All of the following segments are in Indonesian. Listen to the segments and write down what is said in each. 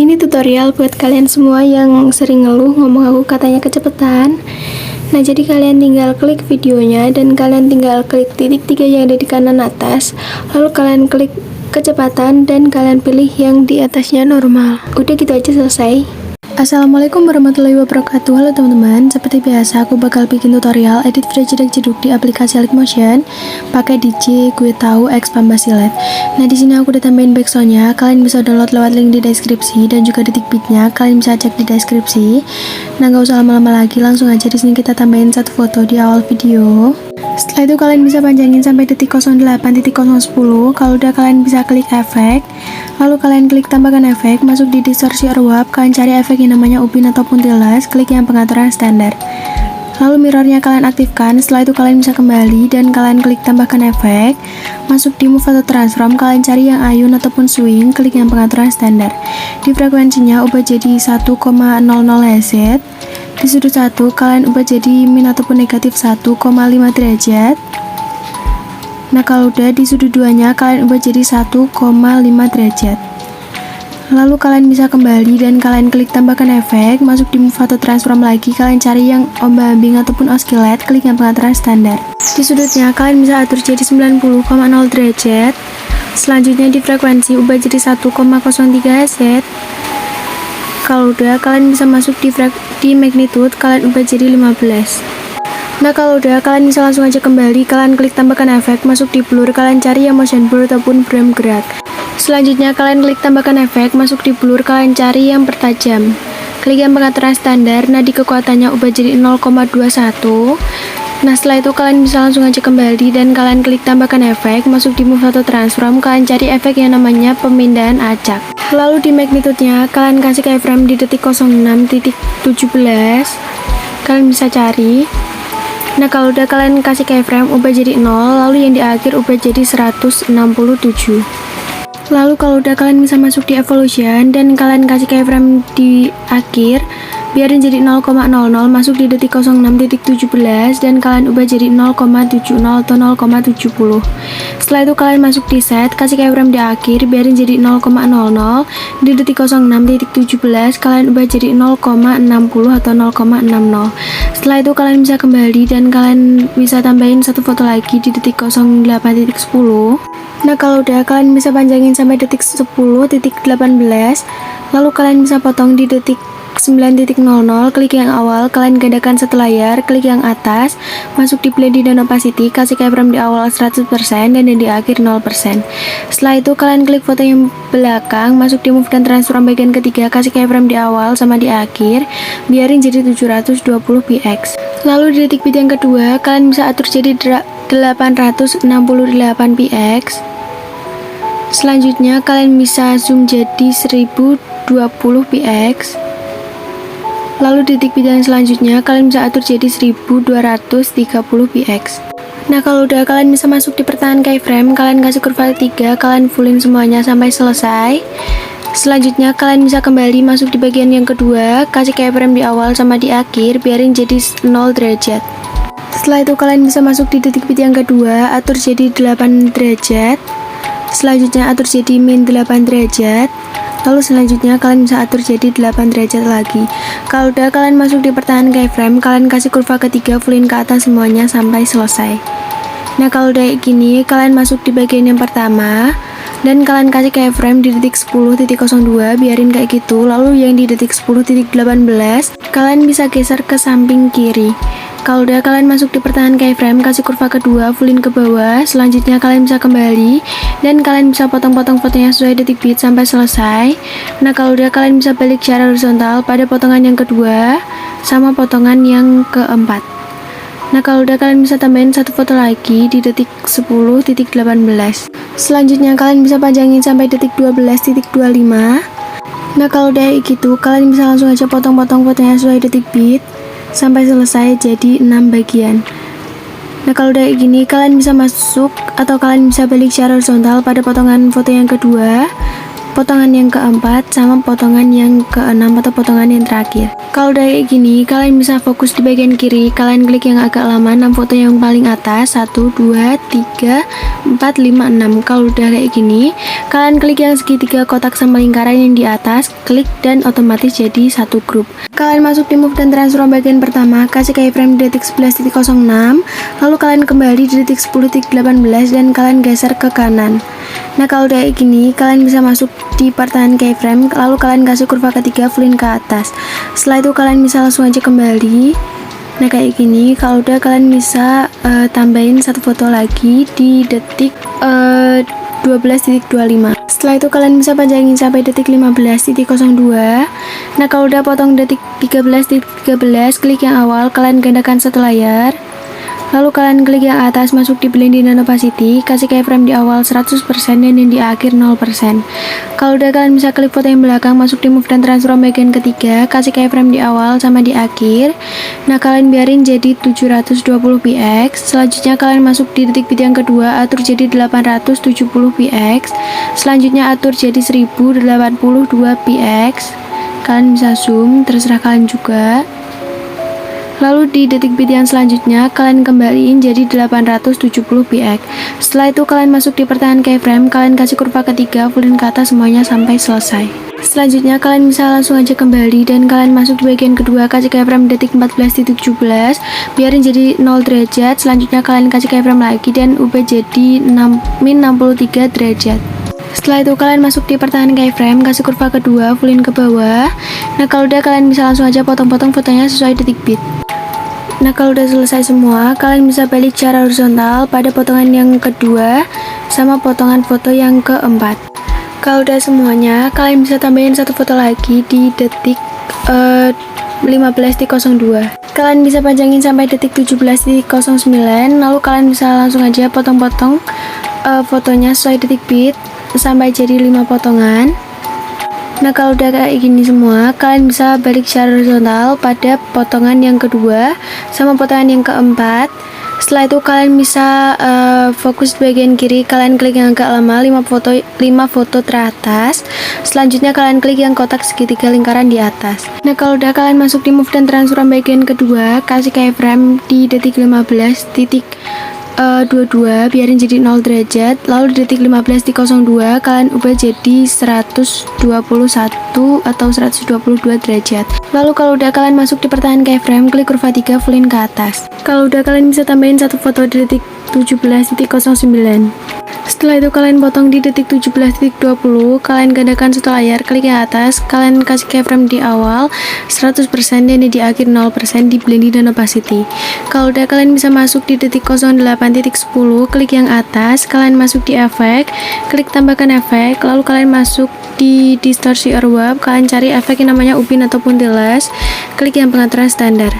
Ini tutorial buat kalian semua yang sering ngeluh ngomong aku katanya kecepatan. Nah, jadi kalian tinggal klik videonya dan kalian tinggal klik titik 3 yang ada di kanan atas. Lalu kalian klik kecepatan dan kalian pilih yang di atasnya normal. Udah gitu aja, selesai. Assalamualaikum warahmatullahi wabarakatuh. Halo teman-teman, seperti biasa aku bakal bikin tutorial edit video jeduk di aplikasi Motion pakai DJ Gue Tahu X Pambasilet. Nah, di sini aku udah tambahin backsoundnya. Kalian bisa download lewat link di deskripsi dan juga detik beatnya. Kalian bisa cek di deskripsi. Nah, nggak usah lama-lama lagi, langsung aja di sini kita tambahin satu foto di awal video. Setelah itu kalian bisa panjangin sampai detik 08.010. Kalau udah kalian bisa klik efek. Lalu kalian klik tambahkan efek, masuk di distorsi or warp, kalian cari efek yang namanya upin ataupun tilas, klik yang pengaturan standar. Lalu mirrornya kalian aktifkan. Setelah itu kalian bisa kembali dan kalian klik tambahkan efek, masuk di move atau transform, kalian cari yang ayun ataupun swing, klik yang pengaturan standar. Di frekuensinya ubah jadi 1,00 Hz. Di sudut 1 kalian ubah jadi min ataupun negatif 1,5 derajat. Nah, kalau udah di sudut 2 nya kalian ubah jadi 1,5 derajat. Lalu kalian bisa kembali dan kalian klik tambahkan efek, masuk di move atau transform lagi, kalian cari yang ombak-ambing ataupun oscillate, klik yang pengaturan standar. Di sudutnya kalian bisa atur jadi 90,0 derajat. Selanjutnya di frekuensi ubah jadi 1,03 Hz. Kalau udah kalian bisa masuk di magnitude, kalian ubah jadi 15. Nah, kalau udah kalian bisa langsung aja kembali, kalian klik tambahkan efek, masuk di blur, kalian cari yang motion blur ataupun frame gerak. Selanjutnya kalian klik tambahkan efek, masuk di blur, kalian cari yang bertajam, klik yang pengaturan standar. Nah, di kekuatannya ubah jadi 0,21. Nah, setelah itu kalian bisa langsung aja kembali dan kalian klik tambahkan efek, masuk di move atau transform, kalian cari efek yang namanya pemindahan acak. Lalu di magnitude-nya kalian kasih keyframe di detik 06.17, kalian bisa cari. Nah, kalau udah kalian kasih keyframe ubah jadi 0, lalu yang di akhir ubah jadi 167. Lalu kalau udah kalian bisa masuk di evolution dan kalian kasih keyframe di akhir, biarin jadi 0,00, masuk di detik 06.17 dan kalian ubah jadi 0,70 atau 0,70. Setelah itu kalian masuk di set, kasih keyframe di akhir, biarin jadi 0,00, di detik 06.17 kalian ubah jadi 0,60 atau 0,60. Setelah itu kalian bisa kembali dan kalian bisa tambahin satu foto lagi di detik 08.10. Nah, kalau udah kalian bisa panjangin sampai detik 10.18, lalu kalian bisa potong di detik 9.00, klik yang awal, kalian gandakan satu layar, klik yang atas, masuk di blending dan opacity, kasih keyframe di awal 100% dan di akhir 0%. Setelah itu kalian klik foto yang belakang, masuk di move dan transform bagian ketiga, kasih keyframe di awal sama di akhir, biarin jadi 720 px. Lalu di detik beat yang kedua, kalian bisa atur jadi 868 px. Selanjutnya kalian bisa zoom jadi 1020 px. Lalu di detik beat yang selanjutnya kalian bisa atur jadi 1230 px. Nah, kalau udah kalian bisa masuk di pertahanan keyframe, kalian kasih kurva 3, kalian fullin semuanya sampai selesai. Selanjutnya kalian bisa kembali masuk di bagian yang kedua, kasih keyframe di awal sama di akhir, biarin jadi 0 derajat. Setelah itu kalian bisa masuk di detik beat yang kedua, atur jadi 8 derajat. Selanjutnya atur jadi min 8 derajat. Lalu selanjutnya kalian bisa atur jadi 8 derajat lagi. Kalau udah kalian masuk di pertahanan keyframe, kalian kasih kurva ketiga, fullin ke atas semuanya sampai selesai. Nah, kalau udah kayak gini, kalian masuk di bagian yang pertama dan kalian kasih keyframe di detik 10.02, biarin kayak gitu. Lalu yang di detik 10.18 kalian bisa geser ke samping kiri. Kalau udah kalian masuk di pertahanan keyframe, kasih kurva kedua, fullin ke bawah. Selanjutnya kalian bisa kembali dan kalian bisa potong-potong fotonya sesuai detik beat sampai selesai. Nah, kalau udah kalian bisa balik secara horizontal pada potongan yang kedua sama potongan yang keempat. Nah, kalau udah kalian bisa tambahin satu foto lagi di detik 10.18. Selanjutnya kalian bisa panjangin sampai detik 12.25. Nah, kalau udah gitu kalian bisa langsung aja potong-potong fotonya sesuai detik beat sampai selesai jadi 6 bagian. Nah, kalau udah gini kalian bisa masuk atau kalian bisa balik secara horizontal pada potongan foto yang kedua potongan yang keempat, sama potongan yang keenam atau potongan yang terakhir. Kalau udah kayak gini, kalian bisa fokus di bagian kiri, kalian klik yang agak lama, 6 foto yang paling atas, 1, 2, 3, 4, 5, 6. Kalau udah kayak gini, kalian klik yang segitiga kotak sama lingkaran yang di atas, klik dan otomatis jadi satu grup. Kalian masuk di move dan transform bagian pertama, kasih keyframe di detik 11.06, lalu kalian kembali di detik 10.18 dan kalian geser ke kanan. Nah kalau udah kayak gini, kalian bisa masuk di pertahanan keyframe, lalu kalian kasih kurva ketiga fullin ke atas. Setelah itu kalian bisa langsung aja kembali. Nah kayak gini, kalau udah kalian bisa tambahin satu foto lagi di detik 12.25. Setelah itu kalian bisa panjangin sampai detik 15.02. Nah kalau udah potong detik 13.13, klik yang awal, kalian gandakan satu layar. Lalu kalian klik yang atas, masuk di blending dan opacity, kasih keyframe di awal 100% dan yang di akhir 0%. Kalau udah kalian bisa klik foto yang belakang, masuk di move dan transform bagian ketiga, kasih keyframe di awal sama di akhir. Nah kalian biarin jadi 720 px. Selanjutnya kalian masuk di detik bit yang kedua, atur jadi 870 px. Selanjutnya atur jadi 1082 px. Kalian bisa zoom, terserah kalian juga. Lalu di detik bit yang selanjutnya kalian kembaliin jadi 870 px. Setelah itu kalian masuk di pertahanan keyframe, kalian kasih kurva ketiga fullin ke atas semuanya sampai selesai. Selanjutnya kalian bisa langsung aja kembali dan kalian masuk di bagian kedua, kasih keyframe detik 14.17, biarin jadi 0 derajat. Selanjutnya kalian kasih keyframe lagi dan ubah jadi min 63 derajat. Setelah itu kalian masuk di pertahanan keyframe, kasih kurva kedua fullin ke bawah. Nah kalau udah kalian bisa langsung aja potong-potong fotonya sesuai detik bit. Nah kalau udah selesai semua, kalian bisa balik secara horizontal pada potongan yang kedua sama potongan foto yang keempat. Kalau udah semuanya, kalian bisa tambahin satu foto lagi di detik 15.02. Kalian bisa panjangin sampai detik 17.09, lalu kalian bisa langsung aja potong-potong fotonya sesuai detik bit sampai jadi 5 potongan. Nah kalau udah kayak gini semua, kalian bisa balik secara horizontal pada potongan yang kedua sama potongan yang keempat. Setelah itu kalian bisa fokus di bagian kiri, kalian klik yang agak lama, 5 foto teratas. Selanjutnya kalian klik yang kotak segitiga lingkaran di atas. Nah kalau udah kalian masuk di move dan transform bagian kedua, kasih keyframe di detik 15.22, biarin jadi 0 derajat. Lalu di detik 15.02 kalian ubah jadi 121 atau 122 derajat. Lalu kalau udah kalian masuk di pertahanan keyframe, klik kurva 3 fullin ke atas. Kalau udah kalian bisa tambahin satu foto di detik 17.09. Setelah itu kalian potong di detik 17.20, kalian gandakan satu layar, klik yang atas, kalian kasih keyframe di awal 100% dan di akhir 0% di blending dan opacity. Kalau udah kalian bisa masuk di detik 08.10, klik yang atas, kalian masuk di efek, klik tambahkan efek, lalu kalian masuk di distorsi or warp, kalian cari efek yang namanya upin ataupun tiles, klik yang pengaturan standar.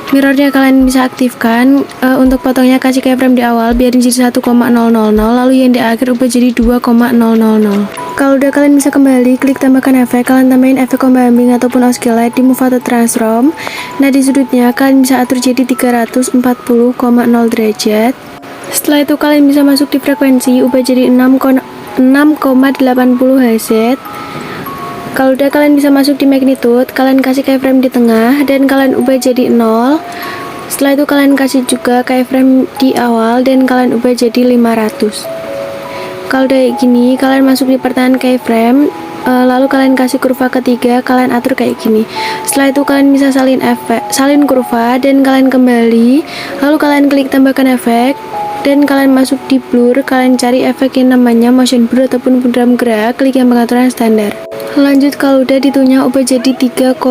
Mirrornya kalian bisa aktifkan. Untuk potongnya kasih keyframe di awal, biarin jadi 1,000, lalu yang di akhir ubah jadi 2,000. Kalau udah kalian bisa kembali, klik tambahkan efek, kalian tambahin efek combo ambing ataupun oscillate di move atau transform. Nah di sudutnya kalian bisa atur jadi 340,0 derajat. Setelah itu kalian bisa masuk di frekuensi, ubah jadi 6,80 Hz. Kalau udah kalian bisa masuk di magnitude, kalian kasih keyframe di tengah dan kalian ubah jadi 0. Setelah itu kalian kasih juga keyframe di awal dan kalian ubah jadi 500. Kalau udah kayak gini, kalian masuk di pertahanan keyframe, lalu kalian kasih kurva ketiga, kalian atur kayak gini. Setelah itu kalian bisa salin kurva dan kalian kembali, lalu kalian klik tambahkan efek dan kalian masuk di blur, kalian cari efek yang namanya motion blur ataupun drum gerak, klik yang pengaturan standar. Lanjut kalau udah ditunya ubah jadi 3,40.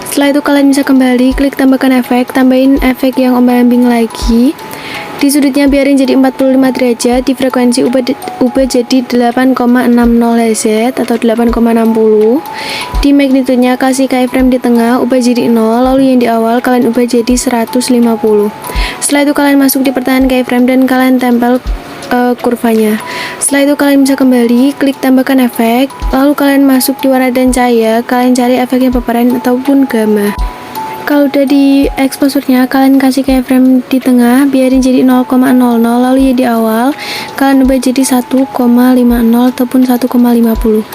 Setelah itu kalian bisa kembali, klik tambahkan efek, tambahin efek yang ombang-ambing lagi. Di sudutnya biarin jadi 45 derajat, di frekuensi ubah jadi 8,60 Hz atau 8,60. Di magnitudenya kasih keyframe di tengah, ubah jadi 0, lalu yang di awal kalian ubah jadi 150. Setelah itu kalian masuk di pertahanan keyframe dan kalian tempel kurvanya. Setelah itu kalian bisa kembali, klik tambahkan efek, lalu kalian masuk di warna dan cahaya, kalian cari efeknya paparan ataupun gamma. Kalau udah di exposurnya, kalian kasih keyframe di tengah, biarin jadi 0,00, lalu ya di awal kalian ubah jadi 1,50 ataupun 1,50.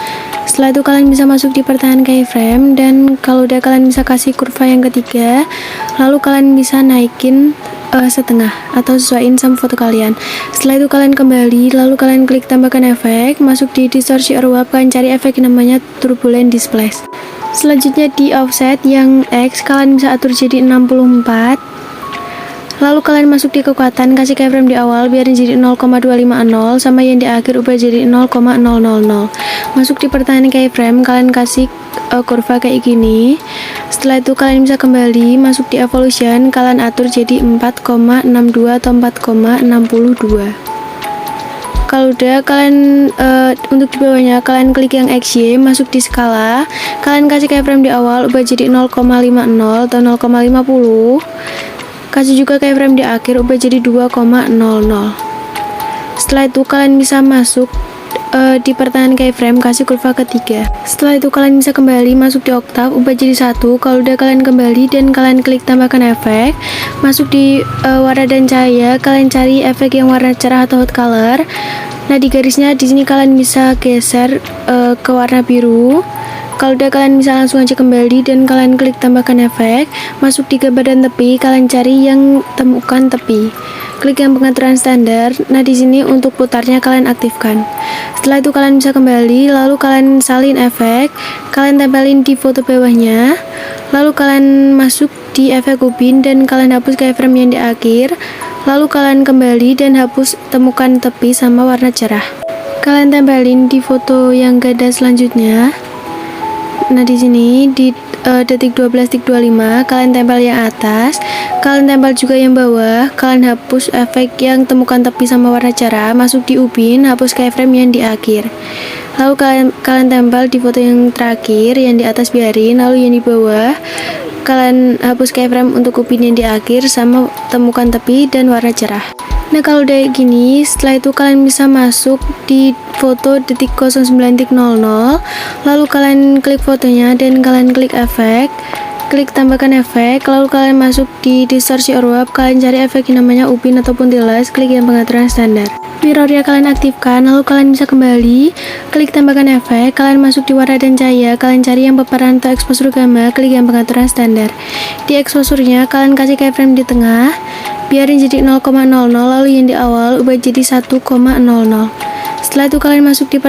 Setelah itu kalian bisa masuk di pertahanan keyframe, dan kalau udah kalian bisa kasih kurva yang ketiga, lalu kalian bisa naikin setengah atau sesuaiin sama foto kalian. Setelah itu kalian kembali, lalu kalian klik tambahkan efek, masuk di distorsi or warp, kalian cari efek yang namanya turbulent displace. Selanjutnya di offset yang X kalian bisa atur jadi 64. Lalu kalian masuk di kekuatan, kasih keyframe di awal biarin jadi 0,250, sama yang di akhir ubah jadi 0,000. Masuk di pertahanan keyframe, kalian kasih kurva kayak gini. Setelah itu kalian bisa kembali, masuk di evolution, kalian atur jadi 4,62 atau 4,62. Kalau udah kalian untuk di bawahnya kalian klik yang XY, masuk di skala, kalian kasih keyframe di awal ubah jadi 0,50 atau 0,50. Kasih juga keyframe di akhir ubah jadi 2,00. Setelah itu kalian bisa masuk di pertahanan keyframe, kasih kurva ketiga. Setelah itu kalian bisa kembali, masuk di oktav, ubah jadi 1. Kalau udah kalian kembali dan kalian klik tambahkan efek, masuk di warna dan cahaya, kalian cari efek yang warna cerah atau hot color. Nah di garisnya di sini kalian bisa geser ke warna biru. Kalau udah kalian bisa langsung aja kembali dan kalian klik tambahkan efek, masuk di gambar dan tepi, kalian cari yang temukan tepi. Klik yang pengaturan standar. Nah di sini untuk putarnya kalian aktifkan. Setelah itu kalian bisa kembali, lalu kalian salin efek, kalian tempelin di foto bawahnya, lalu kalian masuk di efek upin dan kalian hapus keyframe yang di akhir, lalu kalian kembali dan hapus temukan tepi sama warna cerah. Kalian tempelin di foto yang gada selanjutnya. Nah di sini di detik 12.25 kalian tempel yang atas, kalian tempel juga yang bawah, kalian hapus efek yang temukan tepi sama warna cerah, masuk di upin, hapus keyframe yang di akhir. Lalu kalian tempel di foto yang terakhir, yang di atas biarin, lalu yang di bawah kalian hapus keyframe untuk upin yang di akhir sama temukan tepi dan warna cerah. Nah kalau udah gini, setelah itu kalian bisa masuk di foto detik 09.00, lalu kalian klik fotonya dan kalian klik efek, klik tambahkan efek, lalu kalian masuk di distorsi or warp, kalian cari efek yang namanya upin ataupun tiles, klik yang pengaturan standar. Mirrornya kalian aktifkan, lalu kalian bisa kembali, klik tambahkan efek, kalian masuk di warna dan cahaya, kalian cari yang paparan atau exposure gamma, klik yang pengaturan standar. Di exposure-nya kalian kasih keyframe di tengah, biarin jadi 0,00, lalu yang di awal ubah jadi 1,00. Setelah itu kalian masuk di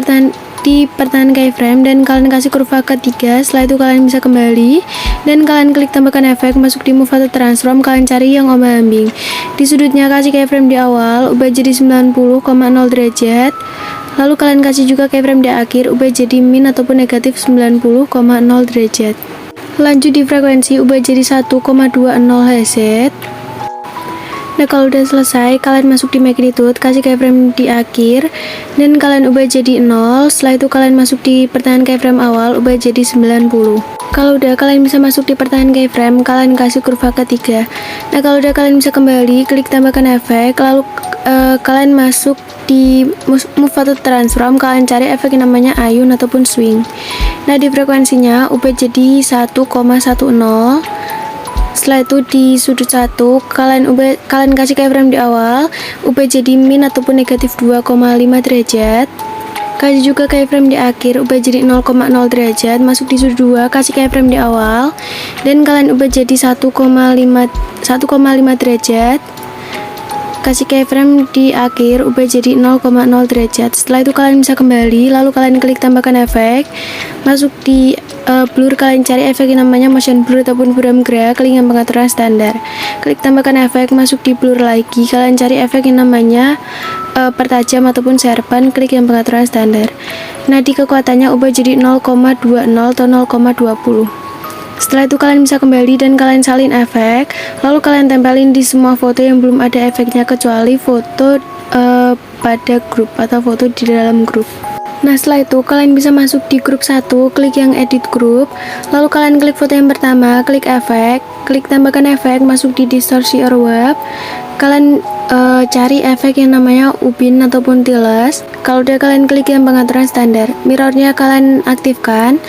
pertahanan keyframe dan kalian kasih kurva ketiga. Setelah itu kalian bisa kembali dan kalian klik tambahkan efek, masuk di move atau transform, kalian cari yang ombak ambing. Di sudutnya kasih keyframe di awal, ubah jadi 90,0 derajat. Lalu kalian kasih juga keyframe di akhir, ubah jadi min ataupun negatif 90,0 derajat. Lanjut di frekuensi, ubah jadi 1,20 Hz. Nah kalau udah selesai, kalian masuk di magnitude, kasih keyframe di akhir dan kalian ubah jadi 0. Setelah itu kalian masuk di pertahanan keyframe awal, ubah jadi 90. Kalau udah kalian bisa masuk di pertahanan keyframe, kalian kasih kurva ketiga. Nah kalau udah kalian bisa kembali, klik tambahkan efek, lalu kalian masuk di move atau transform, kalian cari efek yang namanya ayun ataupun swing. Nah di frekuensinya ubah jadi 1,10. Setelah itu di sudut 1 kalian kasih keyframe di awal, ubah jadi min ataupun negatif 2,5 derajat. Kasih juga keyframe di akhir, ubah jadi 0,0 derajat. Masuk di sudut 2, kasih keyframe di awal dan kalian ubah jadi 1,5 derajat. Kasih keyframe di akhir, ubah jadi 0,0 derajat. Setelah itu kalian bisa kembali, lalu kalian klik tambahkan efek, masuk di blur, kalian cari efek yang namanya motion blur ataupun buram gerak, klik yang pengaturan standar. Klik tambahkan efek, masuk di blur lagi, kalian cari efek yang namanya pertajam ataupun serpan, klik yang pengaturan standar. Nah di kekuatannya ubah jadi 0,20 atau 0,20. Setelah itu kalian bisa kembali dan kalian salin efek, lalu kalian tempelin di semua foto yang belum ada efeknya kecuali foto pada grup atau foto di dalam grup. Nah setelah itu kalian bisa masuk di grup 1, klik yang edit grup, lalu kalian klik foto yang pertama, klik efek, klik tambahkan efek, masuk di distorsi or warp, kalian cari efek yang namanya ubin ataupun tiles. Kalau udah kalian klik yang pengaturan standar, mirrornya kalian aktifkan.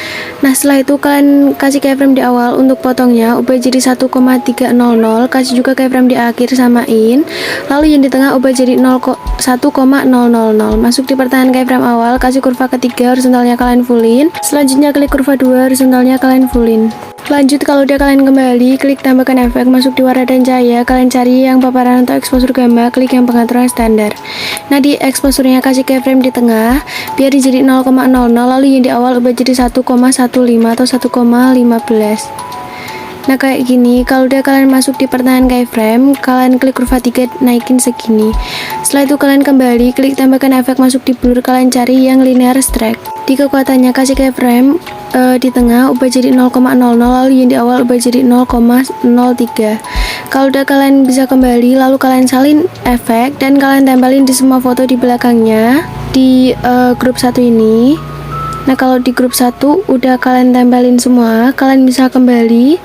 Nah setelah itu kalian kasih keyframe di awal untuk potongnya, ubah jadi 1,300, kasih juga keyframe di akhir samain. Lalu yang di tengah ubah jadi 1,000. Masuk di pertahanan keyframe awal, kasih kurva ketiga, horizontalnya kalian fullin. Selanjutnya klik kurva 2, horizontalnya kalian fullin. Lanjut, kalau udah kalian kembali, klik tambahkan efek, masuk di warna dan cahaya, kalian cari yang paparan atau exposure gamma, klik yang pengaturan standar. Nah di exposure-nya kasih keyframe di tengah, biar jadi 0,00, lalu yang di awal ubah jadi 1,15 atau 1,15. Nah kayak gini. Kalau udah kalian masuk di pertahanan keyframe, kalian klik kurva 3, naikin segini. Setelah itu kalian kembali, klik tambahkan efek, masuk di blur, kalian cari yang linear strike. Di kekuatannya kasih keyframe di tengah, ubah jadi 0,00, lalu yang di awal ubah jadi 0,03. Kalau udah kalian bisa kembali, lalu kalian salin efek dan kalian tempelin di semua foto di belakangnya di grup 1 ini. Nah kalau di grup 1 udah kalian tempelin semua, kalian bisa kembali.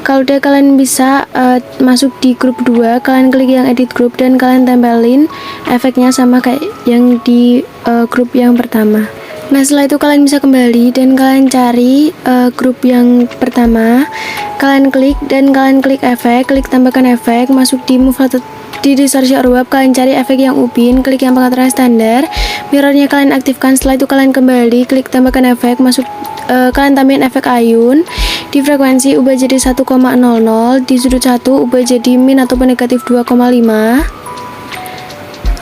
Kalau udah kalian bisa masuk di grup 2, kalian klik yang edit group dan kalian tempelin efeknya sama kayak yang di grup yang pertama. Nah setelah itu kalian bisa kembali dan kalian cari grup yang pertama, kalian klik dan kalian klik efek, klik tambahkan efek, masuk di move atau di distorsi orwab, kalian cari efek yang ubin, klik yang pengaturan standar, mirrornya kalian aktifkan. Setelah itu kalian kembali, klik tambahkan efek, masuk kalian tambahin efek ayun. Di frekuensi ubah jadi 1,00, di sudut 1 ubah jadi min ataupun negatif 2,5.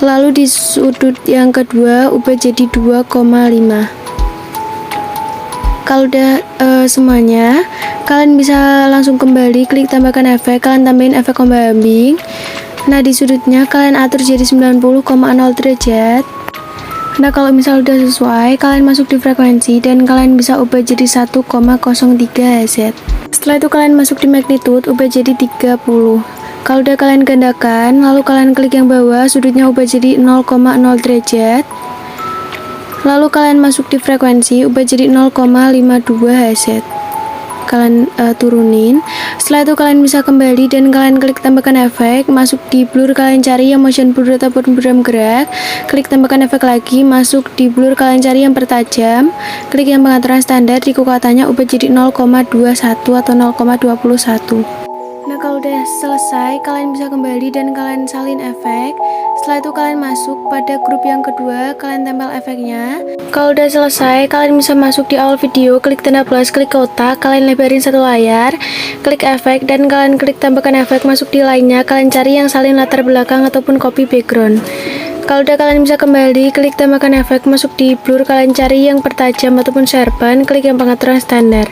Lalu di sudut yang kedua ubah jadi 2,5. Kalau udah semuanya, kalian bisa langsung kembali, klik tambahkan efek, kalian tambahin efek ombak ambing. Nah di sudutnya kalian atur jadi 90,0 derajat. Nah kalau misal udah sesuai, kalian masuk di frekuensi dan kalian bisa ubah jadi 1,03 Hz. Setelah itu kalian masuk di magnitude, ubah jadi 30. Kalau udah kalian gandakan, lalu kalian klik yang bawah, sudutnya ubah jadi 0,0 derajat. Lalu kalian masuk di frekuensi, ubah jadi 0,52 Hz. Kalian turunin. Setelah itu kalian bisa kembali dan kalian klik tambahkan efek, masuk di blur, kalian cari yang motion blur ataupun buram gerak, klik tambahkan efek lagi, masuk di blur, kalian cari yang pertajam, klik yang pengaturan standar, di kekuatannya ubah jadi 0,21 atau 0,21. Nah kalau udah selesai, kalian bisa kembali dan kalian salin efek. Setelah itu kalian masuk pada grup yang kedua, kalian tempel efeknya. Kalau udah selesai, kalian bisa masuk di awal video, klik tanda plus, klik kotak, kalian lebarin satu layar, klik efek dan kalian klik tambahkan efek, masuk di lainnya, kalian cari yang salin latar belakang ataupun copy background. Kalau udah kalian bisa kembali, klik tambahkan efek, masuk di blur, kalian cari yang pertajam ataupun sharpen, klik yang pengaturan standar.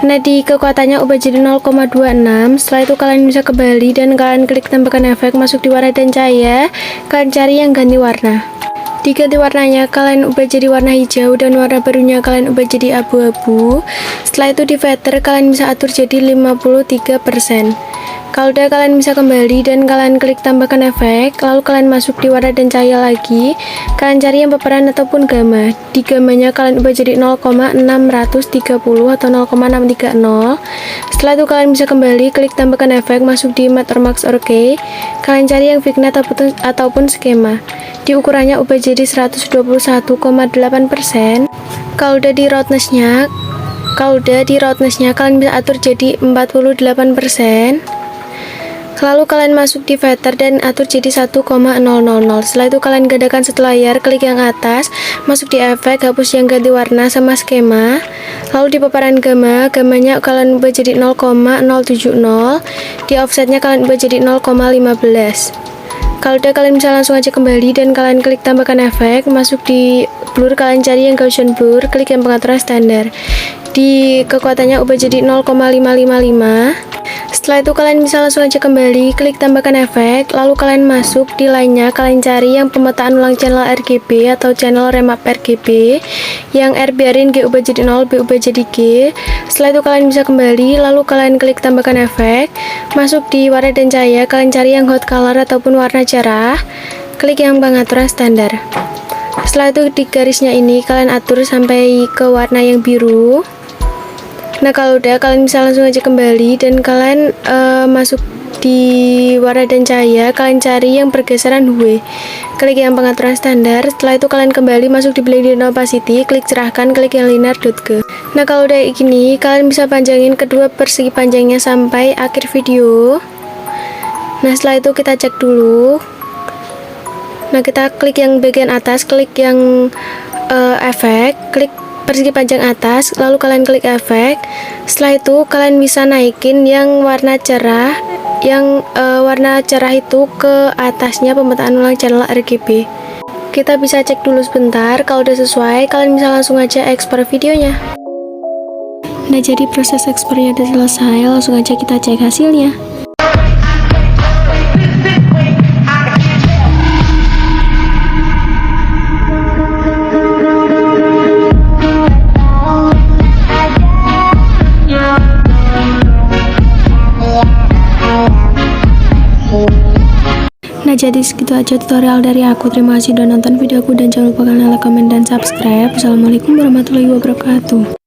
Nah di kekuatannya ubah jadi 0,26. Setelah itu kalian bisa kembali dan kalian klik tambahkan efek, masuk di warna dan cahaya, kalian cari yang ganti warna. Di ganti warnanya kalian ubah jadi warna hijau dan warna barunya kalian ubah jadi abu-abu. Setelah itu di feather kalian bisa atur jadi 53%. Kalau udah kalian bisa kembali dan kalian klik tambahkan efek, lalu kalian masuk di warna dan cahaya lagi, kalian cari yang paparan ataupun gamma. Di gammanya kalian ubah jadi 0,630 atau 0,630. Setelah itu kalian bisa kembali, klik tambahkan efek, masuk di matte or max or key, kalian cari yang vignette ataupun skema. Di ukurannya ubah jadi 121,8%. Kalau udah di roughness-nya kalian bisa atur jadi 48%. Lalu kalian masuk di feather dan atur jadi 1,000. Setelah itu kalian gandakan satu layar, klik yang atas, masuk di efek, hapus yang ganti warna sama skema. Lalu di paparan gammanya kalian ubah jadi 0,070. Di offsetnya kalian ubah jadi 0,15. Kalau udah kalian bisa langsung aja kembali dan kalian klik tambahkan efek, masuk di blur, kalian cari yang Gaussian blur, klik yang pengaturan standar. Di kekuatannya ubah jadi 0,555. Setelah itu kalian bisa langsung aja kembali, klik tambahkan efek, lalu kalian masuk di lainnya, kalian cari yang pemetaan ulang channel RGB atau channel remap RGB, yang R biarin, G ubah jadi 0, B ubah jadi G. Setelah itu kalian bisa kembali, lalu kalian klik tambahkan efek, masuk di warna dan cahaya, kalian cari yang hot color ataupun warna cerah, klik yang pengaturan standar. Setelah itu di garisnya ini kalian atur sampai ke warna yang biru. Nah kalau udah kalian bisa langsung aja kembali dan kalian masuk di warna dan cahaya, kalian cari yang pergeseran hue. Klik yang pengaturan standar. Setelah itu kalian kembali masuk di blending opacity, klik cerahkan, klik yang linear.ke. Nah, kalau udah gini, kalian bisa panjangin kedua persegi panjangnya sampai akhir video. Nah, setelah itu kita cek dulu. Nah, kita klik yang bagian atas, klik yang efek, klik persegi panjang atas, lalu kalian klik efek. Setelah itu kalian bisa naikin yang warna cerah, warna cerah itu ke atasnya pemetaan ulang channel RGB. Kita bisa cek dulu sebentar. Kalau udah sesuai, kalian bisa langsung aja ekspor videonya. Nah, jadi proses ekspornya udah selesai, langsung aja kita cek hasilnya. Nah, jadi segitu aja tutorial dari aku. Terima kasih udah nonton videoku dan jangan lupa kalian like, komen, dan subscribe. Assalamualaikum warahmatullahi wabarakatuh.